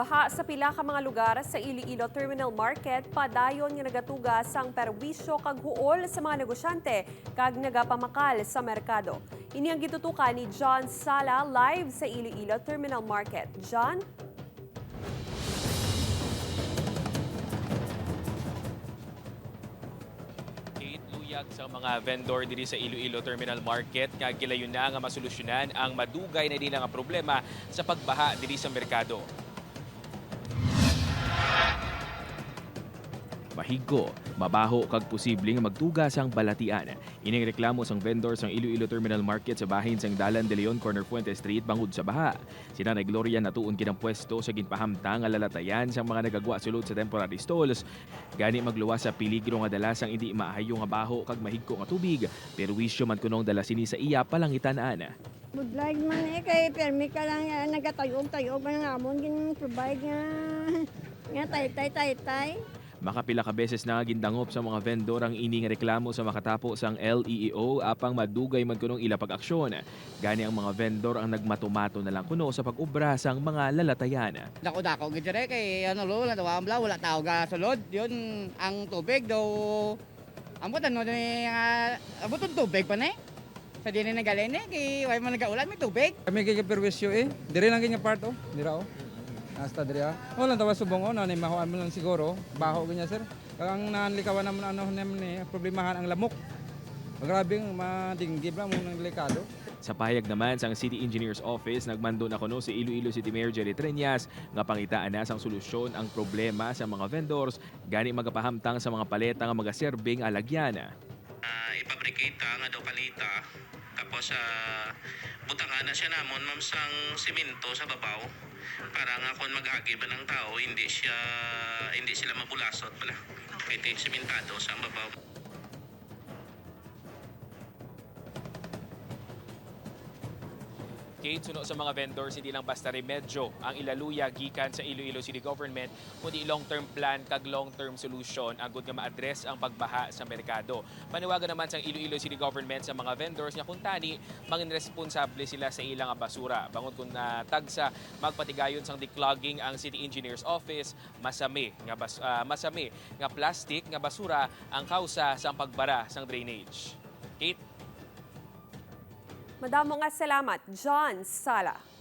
Baha sa pila ka mga lugar sa Iloilo Terminal Market, padayon nga nagatuga sang perwisyo kag huol sa mga negosyante kag nagapamakal sa merkado. Ini ang gitutukan ni John Sala live sa Iloilo Terminal Market. John? Luyag sa mga vendor diri sa Iloilo Terminal Market nga gilayon na nga masolusyonan ang madugay na nila nga problema sa pagbaha diri sa merkado. Mahigko, mabaho kag posibleng magtugas ang balatian. Ining reklamo sang vendor sang Iloilo Terminal Market sa bahin sang Dalan de Leon Corner Fuente Street bangod sa baha. Sina na Gloria natuon kinang pwesto sa ginpahamtang nga lalatayan sang mga nagagwa sulod sa temporary stalls. Gani magluwas sa peligro nga dala sang hindi maayo nga baho kag mahigko nga tubig. Pero wisyo man kunong dala sini sa iya palangitan-an. Would like man kay permi ka lang nagatayo-tayo ba nga amon gin provide nga tay. Makapila ka beses na gindangop sa mga vendor ang ining reklamo sa makatapo sang LEEO apang madugay man kunong ila pag-aksyon. Gani ang mga vendor ang nagmatumato na lang kuno sa pag-ubra sang mga lalatayan. Dako-dako gid dire kay wala tao ga sulod. Yun ang tubig daw ambot ni ambot tubig pa ni. Sa dinhi nagalene kay way man nagaulan may tubig. Kami kay perwisyo dire lang nga part dira hasta dire. Wala tawa subong na ni mahuan mo lang siguro. Baho ganya sir. Kang nanlikawan naman ni problemahan ang lamok. Grabe madinggib lang mo ng delikado. Sa pahayag naman sang City Engineer's Office, nagmando na kuno si Iloilo City Mayor Jerry Treñas nga pangitaan na sang solusyon ang problema sa mga vendors gani magapahamtang sa mga paleta nga magaserbing alagyan. Ipabricate nga daw palita tapos butangan na siya namon ma'am sang simento sa babaw para nga kung mag-agi ba ng tao hindi sila mabulasot pala kaya simentado sa babaw. Kate, suno sa mga vendors, hindi lang basta remedyo ang ilaluya gikan sa Iloilo City Government, kundi long-term plan kag long-term solution agud nga ma-address ang pagbaha sa merkado. Paniwagan naman sa Iloilo City Government sa mga vendors nga kuntani mangin responsable sila sa ilang basura. Bangod kung tagsa magpatigayon sang declogging ang City Engineer's Office, masami nga plastic nga basura ang kausa sang pagbara sang drainage. Kate? Madamo nga salamat, John Sala.